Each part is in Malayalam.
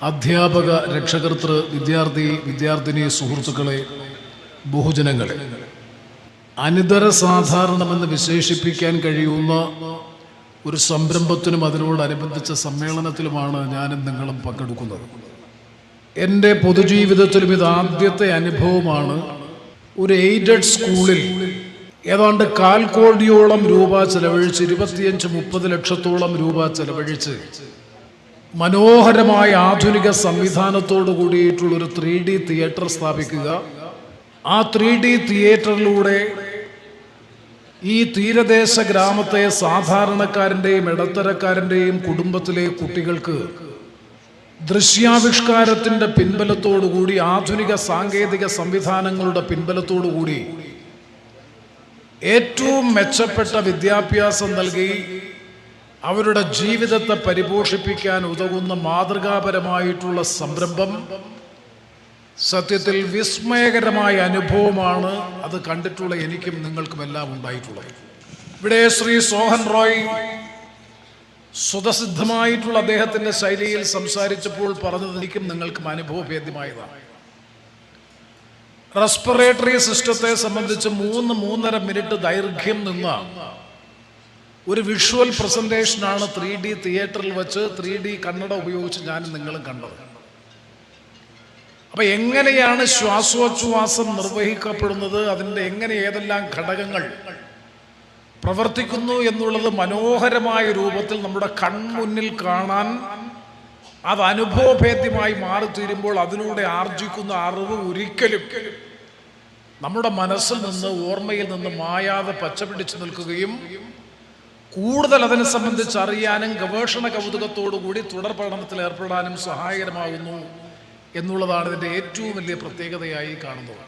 അധ്യാപക, രക്ഷകർത്തൃ, വിദ്യാർത്ഥിനി സുഹൃത്തുക്കളെ, ബഹുജനങ്ങളെ, അനിതര സാധാരണമെന്ന് വിശേഷിപ്പിക്കാൻ കഴിയുന്ന ഒരു സംരംഭത്തിനും അതിനോടനുബന്ധിച്ച സമ്മേളനത്തിലുമാണ് ഞാനും നിങ്ങളും പങ്കെടുക്കുന്നത്. എൻ്റെ പൊതുജീവിതത്തിലും ഇത് ആദ്യത്തെ അനുഭവമാണ്. ഒരു എയ്ഡഡ് സ്കൂളിൽ ഏതാണ്ട് 1/4 കോടിയോളം രൂപ ചെലവഴിച്ച് 25-30 ലക്ഷത്തോളം രൂപ ചെലവഴിച്ച് മനോഹരമായ ആധുനിക സംവിധാനത്തോടു കൂടിയിട്ടുള്ളൊരു 3D തിയേറ്റർ സ്ഥാപിക്കുക. ആ 3D തിയേറ്ററിലൂടെ ഈ തീരദേശ ഗ്രാമത്തെ സാധാരണക്കാരൻ്റെയും ഇടത്തരക്കാരൻ്റെയും കുടുംബത്തിലെ കുട്ടികൾക്ക് ദൃശ്യാവിഷ്കാരത്തിൻ്റെ പിൻബലത്തോടുകൂടി, ആധുനിക സാങ്കേതിക സംവിധാനങ്ങളുടെ പിൻബലത്തോടുകൂടി ഏറ്റവും മെച്ചപ്പെട്ട വിദ്യാഭ്യാസം നൽകി അവരുടെ ജീവിതത്തെ പരിപോഷിപ്പിക്കാൻ ഉതകുന്ന മാതൃകാപരമായിട്ടുള്ള സംരംഭം സത്യത്തിൽ വിസ്മയകരമായ അനുഭവമാണ്. അത് കണ്ടിട്ടുള്ള എനിക്കും നിങ്ങൾക്കും എല്ലാം ഉണ്ടായിട്ടുള്ളത്. ഇവിടെ ശ്രീ സോഹൻ റോയ് സ്വതസിദ്ധമായിട്ടുള്ള അദ്ദേഹത്തിൻ്റെ ശൈലിയിൽ സംസാരിച്ചപ്പോൾ പറഞ്ഞത് എനിക്കും നിങ്ങൾക്കും അനുഭവഭേദ്യമായതാണ്. റെസ്പിറേറ്ററി സിസ്റ്റത്തെ സംബന്ധിച്ച് 3-3.5 മിനിറ്റ് ദൈർഘ്യം നിന്ന ഒരു വിഷ്വൽ പ്രസന്റേഷനാണ് 3D തിയേറ്ററിൽ വെച്ച് 3D കണ്ണട ഉപയോഗിച്ച് ഞാനും നിങ്ങളും കണ്ടത്. അപ്പൊ എങ്ങനെയാണ് ശ്വാസോച്ഛ്വാസം നിർവഹിക്കപ്പെടുന്നത്, അതിൻ്റെ എങ്ങനെ ഏതെല്ലാം ഘടകങ്ങൾ പ്രവർത്തിക്കുന്നു എന്നുള്ളത് മനോഹരമായ രൂപത്തിൽ നമ്മുടെ കൺമുന്നിൽ കാണാൻ, അത് അനുഭവഭേദ്യമായി മാറിത്തീരുമ്പോൾ അതിലൂടെ ആർജിക്കുന്ന അറിവ് ഒരിക്കലും നമ്മുടെ മനസ്സിൽ നിന്ന്, ഓർമ്മയിൽ നിന്ന് മായാതെ പച്ചപിടിച്ചു നിൽക്കുകയും കൂടുതൽ അതിനെ സംബന്ധിച്ച് അറിയാനും ഗവേഷണ കൗതുകത്തോടുകൂടി തുടർ പഠനത്തിൽ ഏർപ്പെടാനും സഹായകരമാകുന്നു എന്നുള്ളതാണ് ഇതിൻ്റെ ഏറ്റവും വലിയ പ്രത്യേകതയായി കാണുന്നത്.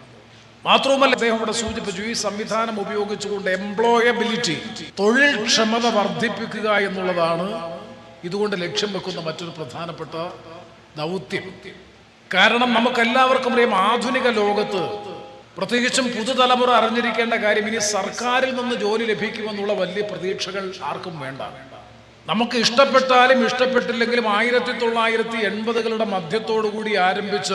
മാത്രവുമല്ല, അദ്ദേഹം ഇവിടെ സൂചിപ്പിച്ചു, ഈ സംവിധാനം ഉപയോഗിച്ചുകൊണ്ട് എംപ്ലോയബിലിറ്റി, തൊഴിൽ ക്ഷമത വർദ്ധിപ്പിക്കുക എന്നുള്ളതാണ് ഇതുകൊണ്ട് ലക്ഷ്യം വെക്കുന്ന മറ്റൊരു പ്രധാനപ്പെട്ട ദൗത്യം. കാരണം നമുക്കെല്ലാവർക്കും അറിയാം, ആധുനിക ലോകത്ത് പ്രത്യേകിച്ചും പുതുതലമുറ അറിഞ്ഞിരിക്കേണ്ട കാര്യം, ഇനി സർക്കാരിൽ നിന്ന് ജോലി ലഭിക്കുമെന്നുള്ള വലിയ പ്രതീക്ഷകൾ ആർക്കും വേണ്ട. നമുക്ക് ഇഷ്ടപ്പെട്ടാലും ഇഷ്ടപ്പെട്ടില്ലെങ്കിലും 1980കളുടെ മധ്യത്തോടുകൂടി ആരംഭിച്ച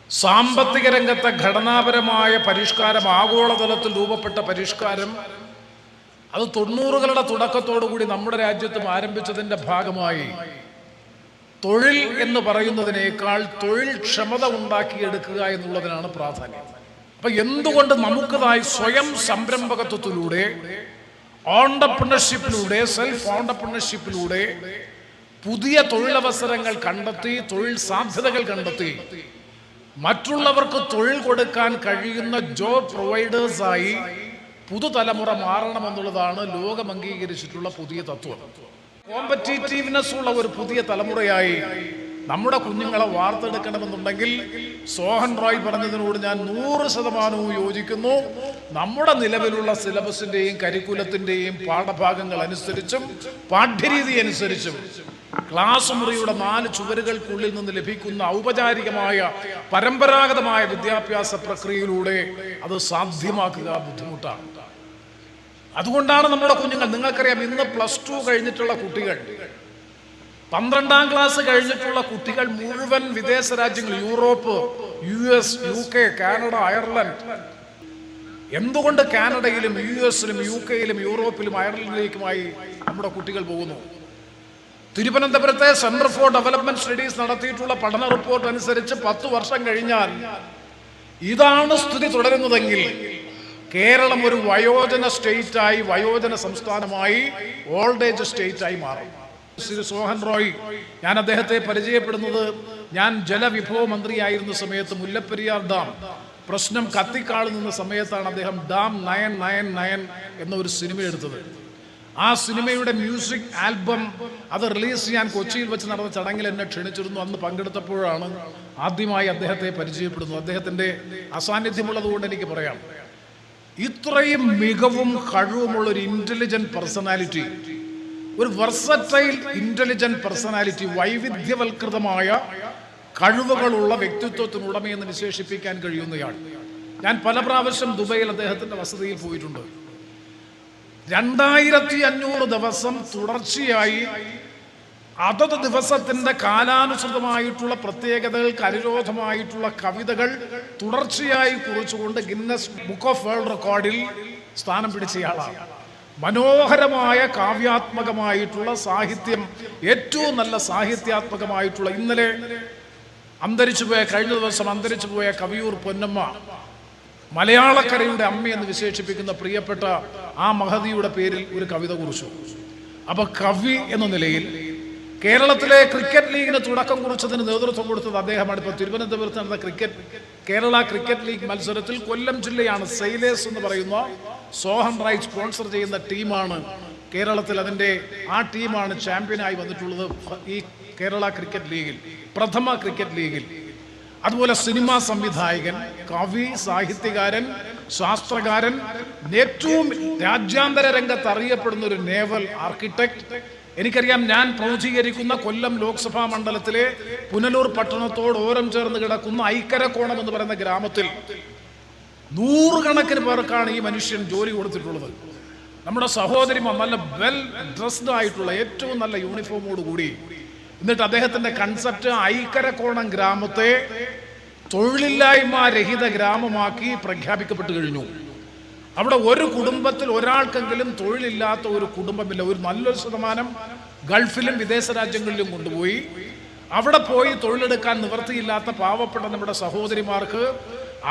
സാമ്പത്തിക രംഗത്തെ ഘടനാപരമായ പരിഷ്കാരം, ആഗോളതലത്തിൽ രൂപപ്പെട്ട പരിഷ്കാരം, അത് 90കളുടെ തുടക്കത്തോടുകൂടി നമ്മുടെ രാജ്യത്തും ആരംഭിച്ചതിൻ്റെ ഭാഗമായി തൊഴിൽ എന്ന് പറയുന്നതിനേക്കാൾ തൊഴിൽ ക്ഷമത ഉണ്ടാക്കിയെടുക്കുക എന്നുള്ളതിനാണ് പ്രാധാന്യം. അപ്പൊ എന്തുകൊണ്ട് നമുക്കതായി സ്വയം സംരംഭകത്വത്തിലൂടെ, ഓണ്ടർപ്രണർഷിപ്പിലൂടെ, സെൽഫ് ഓണ്ടർപ്രണർഷിപ്പിലൂടെ പുതിയ തൊഴിലവസരങ്ങൾ കണ്ടെത്തി, തൊഴിൽ സാധ്യതകൾ കണ്ടെത്തി മറ്റുള്ളവർക്ക് തൊഴിൽ കൊടുക്കാൻ കഴിയുന്ന ജോബ് പ്രൊവൈഡേഴ്സായി പുതുതലമുറ മാറണമെന്നുള്ളതാണ് ലോകം അംഗീകരിച്ചിട്ടുള്ള പുതിയ തത്വം. കോമ്പറ്റീറ്റീവ്നെസ് ഉള്ള ഒരു പുതിയ തലമുറയായി നമ്മുടെ കുഞ്ഞുങ്ങളെ വാർത്തെടുക്കണമെന്നുണ്ടെങ്കിൽ സോഹൻ റോയ് പറഞ്ഞതിനോട് ഞാൻ 100% യോജിക്കുന്നു. നമ്മുടെ നിലവിലുള്ള സിലബസിൻ്റെയും കരിക്കുലത്തിൻ്റെയും പാഠഭാഗങ്ങൾ അനുസരിച്ചും പാഠ്യരീതി അനുസരിച്ചും ക്ലാസ് മുറിയുടെ 4 ചുവരുകൾക്കുള്ളിൽ നിന്ന് ലഭിക്കുന്ന ഔപചാരികമായ പരമ്പരാഗതമായ വിദ്യാഭ്യാസ പ്രക്രിയയിലൂടെ അത് സാധ്യമാക്കുക ബുദ്ധിമുട്ടാണ്. അതുകൊണ്ടാണ് നമ്മുടെ കുഞ്ഞുങ്ങൾ, നിങ്ങൾക്കറിയാം, ഇന്ന് +2 കഴിഞ്ഞിട്ടുള്ള കുട്ടികൾ, 12ാം ക്ലാസ് കഴിഞ്ഞിട്ടുള്ള കുട്ടികൾ മുഴുവൻ വിദേശ രാജ്യങ്ങൾ, Europe, US, UK, Canada, Ireland. എന്തുകൊണ്ട് കാനഡയിലും US-ലും UK-ലും യൂറോപ്പിലും അയർലൻഡിലേക്കുമായി നമ്മുടെ കുട്ടികൾ പോകുന്നു? തിരുവനന്തപുരത്തെ സെന്റർ ഫോർ ഡെവലപ്മെന്റ് സ്റ്റഡീസ് നടത്തിയിട്ടുള്ള പഠന റിപ്പോർട്ട് അനുസരിച്ച് 10 വർഷം കഴിഞ്ഞാൽ ഇതാണ് സ്ഥിതി തുടരുന്നതെങ്കിൽ കേരളം ഒരു വയോജന സ്റ്റേറ്റായി, വയോജന സംസ്ഥാനമായി, ഓൾഡ് ഏജ് സ്റ്റേറ്റായി മാറും. ശ്രീ സോഹൻ റോയ്, ഞാൻ അദ്ദേഹത്തെ പരിചയപ്പെടുന്നത്, ഞാൻ ജലവിഭവ മന്ത്രിയായിരുന്ന സമയത്ത് മുല്ലപ്പെരിയാർ ഡാം പ്രശ്നം കത്തിക്കാളുന്ന സമയത്താണ് അദ്ദേഹം ഡാം 999 എന്ന ഒരു സിനിമ എടുത്തത്. ആ സിനിമയുടെ മ്യൂസിക് ആൽബം അത് റിലീസ് ചെയ്യാൻ കൊച്ചിയിൽ വെച്ച് നടന്ന ചടങ്ങിൽ എന്നെ ക്ഷണിച്ചിരുന്നു. അന്ന് പങ്കെടുത്തപ്പോഴാണ് ആദ്യമായി അദ്ദേഹത്തെ പരിചയപ്പെടുന്നത്. അദ്ദേഹത്തിൻ്റെ അസാന്നിധ്യമുള്ളത് കൊണ്ട് എനിക്ക് പറയാം, ഇത്രയും മികവും കഴിവുമുള്ളൊരു ഇൻ്റലിജന്റ് പേഴ്സണാലിറ്റി, ഒരു വെർസറ്റൈൽ ഇൻ്റലിജന്റ് പേഴ്സണാലിറ്റി, വൈവിധ്യവൽകൃതമായ കഴിവുകളുള്ള വ്യക്തിത്വത്തിനുടമയെന്ന് വിശേഷിപ്പിക്കാൻ കഴിയുന്നയാൾ. ഞാൻ പല പ്രാവശ്യം ദുബൈയിൽ അദ്ദേഹത്തിൻ്റെ വസതിയിൽ പോയിട്ടുണ്ട്. 2500 ദിവസം തുടർച്ചയായി അതത് ദിവസത്തിന്റെ കാലാനുസൃതമായിട്ടുള്ള പ്രത്യേകതകൾക്ക് അനുരോധമായിട്ടുള്ള കവിതകൾ തുടർച്ചയായി കുറിച്ചുകൊണ്ട് ഗിന്നസ് ബുക്ക് ഓഫ് വേൾഡ് റെക്കോർഡിൽ സ്ഥാനം പിടിച്ചയാളാണ്. മനോഹരമായ കാവ്യാത്മകമായിട്ടുള്ള സാഹിത്യം, ഏറ്റവും നല്ല സാഹിത്യാത്മകമായിട്ടുള്ള, ഇന്നലെ കഴിഞ്ഞ ദിവസം അന്തരിച്ചുപോയ കവിയൂർ പൊന്നമ്മ, മലയാളക്കരയുടെ അമ്മയെന്ന് വിശേഷിപ്പിക്കുന്ന പ്രിയപ്പെട്ട ആ മഹതിയുടെ പേരിൽ ഒരു കവിത കുറിച്ചു. അപ്പൊ കവി എന്ന നിലയിൽ കേരളത്തിലെ ക്രിക്കറ്റ് ലീഗിന് തുടക്കം കുറിച്ചതിന് നേതൃത്വം കൊടുത്തത് അദ്ദേഹമാണ്. ഇപ്പോൾ തിരുവനന്തപുരത്ത് നടന്ന കേരള ക്രിക്കറ്റ് ലീഗ് മത്സരത്തിൽ കൊല്ലം ജില്ലയാണ് സെയിലേഴ്സ് എന്ന് പറയുന്ന സോഹൻ റൈറ്റ് സ്പോൺസർ ചെയ്യുന്ന ടീമാണ് കേരളത്തിൽ. ആ ടീമാണ് ചാമ്പ്യനായി വന്നിട്ടുള്ളത് ഈ കേരള ക്രിക്കറ്റ് ലീഗിൽ, പ്രഥമ ക്രിക്കറ്റ് ലീഗിൽ. അതുപോലെ സിനിമാ സംവിധായകൻ, കവി, സാഹിത്യകാരൻ, ശാസ്ത്രകാരൻ, ഏറ്റവും രാജ്യാന്തര രംഗത്ത് അറിയപ്പെടുന്ന ഒരു നേവൽ ആർക്കിടെക്ട്. എനിക്കറിയാം, ഞാൻ പ്രതിനിധീകരിക്കുന്ന കൊല്ലം ലോക്സഭാ മണ്ഡലത്തിലെ പുനലൂർ പട്ടണത്തോട് ഓരം ചേർന്ന് കിടക്കുന്ന ഐക്കരക്കോണം എന്ന് പറയുന്ന ഗ്രാമത്തിൽ 100 കണക്കിന് പേർക്കാണ് ഈ മനുഷ്യൻ ജോലി കൊടുത്തിട്ടുള്ളത്. നമ്മുടെ സഹോദരിമാർ നല്ല വെൽ ഡ്രസ്ഡ് ആയിട്ടുള്ള, ഏറ്റവും നല്ല യൂണിഫോമോട് കൂടി. എന്നിട്ട് അദ്ദേഹത്തിന്റെ കൺസെപ്റ്റ് ഐക്കരക്കോണം ഗ്രാമത്തെ തൊഴിലില്ലായ്മ രഹിത ഗ്രാമമാക്കി പ്രഖ്യാപിക്കപ്പെട്ടു കഴിഞ്ഞു. അവിടെ ഒരു കുടുംബത്തിൽ ഒരാൾക്കെങ്കിലും തൊഴിലില്ലാത്ത ഒരു കുടുംബമില്ല. ഒരു നല്ലൊരു ശതമാനം ഗൾഫിലും വിദേശ രാജ്യങ്ങളിലും കൊണ്ടുപോയി. അവിടെ പോയി തൊഴിലെടുക്കാൻ നിവൃത്തിയില്ലാത്ത പാവപ്പെട്ട നമ്മുടെ സഹോദരിമാർക്ക്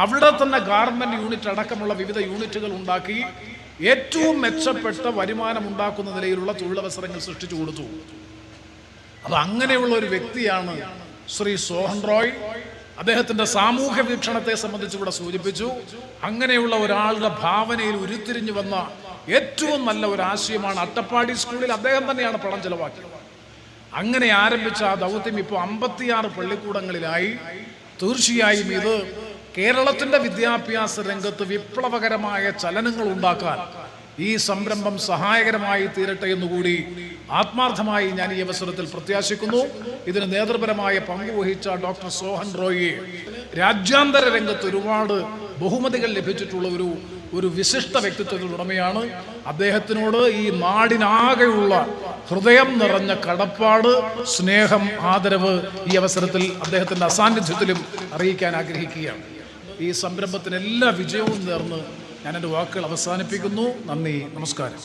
അവിടെ തന്നെ ഗാർമെന്റ് യൂണിറ്റ് അടക്കമുള്ള വിവിധ യൂണിറ്റുകൾ ഉണ്ടാക്കി ഏറ്റവും മെച്ചപ്പെട്ട വരുമാനം ഉണ്ടാക്കുന്ന നിലയിലുള്ള തൊഴിലവസരങ്ങൾ സൃഷ്ടിച്ചു കൊടുത്തു. അത് അങ്ങനെയുള്ള ഒരു വ്യക്തിയാണ് ശ്രീ സോഹൻ റോയ്. അദ്ദേഹത്തിന്റെ സാമൂഹ്യ വീക്ഷണത്തെ സംബന്ധിച്ച് ഇവിടെ സൂചിപ്പിച്ചു. അങ്ങനെയുള്ള ഒരാളുടെ ഭാവനയിൽ ഉരുത്തിരിഞ്ഞു വന്ന ഏറ്റവും നല്ല ഒരു ആശയമാണ്. അട്ടപ്പാടി സ്കൂളിൽ അദ്ദേഹം തന്നെയാണ് പണം ചെലവാക്കിയത്. അങ്ങനെ ആരംഭിച്ച ആ ദൗത്യം ഇപ്പോൾ 56 പള്ളിക്കൂടങ്ങളിലായി. തീർച്ചയായും ഇത് കേരളത്തിന്റെ വിദ്യാഭ്യാസ രംഗത്ത് വിപ്ലവകരമായ ചലനങ്ങൾ ഉണ്ടാക്കാൻ ഈ സംരംഭം സഹായകരമായി തീരട്ടെ എന്നുകൂടി ആത്മാർത്ഥമായി ഞാൻ ഈ അവസരത്തിൽ പ്രത്യാശിക്കുന്നു. ഇതിന് നേതൃപരമായ പങ്കുവഹിച്ച ഡോക്ടർ സോഹൻ റോയിയെ, രാജ്യാന്തര രംഗത്ത് ഒരുപാട് ബഹുമതികൾ ലഭിച്ചിട്ടുള്ള ഒരു വിശിഷ്ട വ്യക്തിത്വത്തിൻ്റെ ഉടമയാണ്. അദ്ദേഹത്തിനോട് ഈ നാടിനാകെയുള്ള ഹൃദയം നിറഞ്ഞ കടപ്പാട്, സ്നേഹം, ആദരവ് ഈ അവസരത്തിൽ അദ്ദേഹത്തിൻ്റെ അസാന്നിധ്യത്തിലും അറിയിക്കാൻ ആഗ്രഹിക്കുകയാണ്. ഈ സംരംഭത്തിന് എല്ലാ വിജയവും നേർന്ന് ഞാൻ എൻ്റെ വാക്കുകൾ അവസാനിപ്പിക്കുന്നു. നന്ദി, നമസ്കാരം.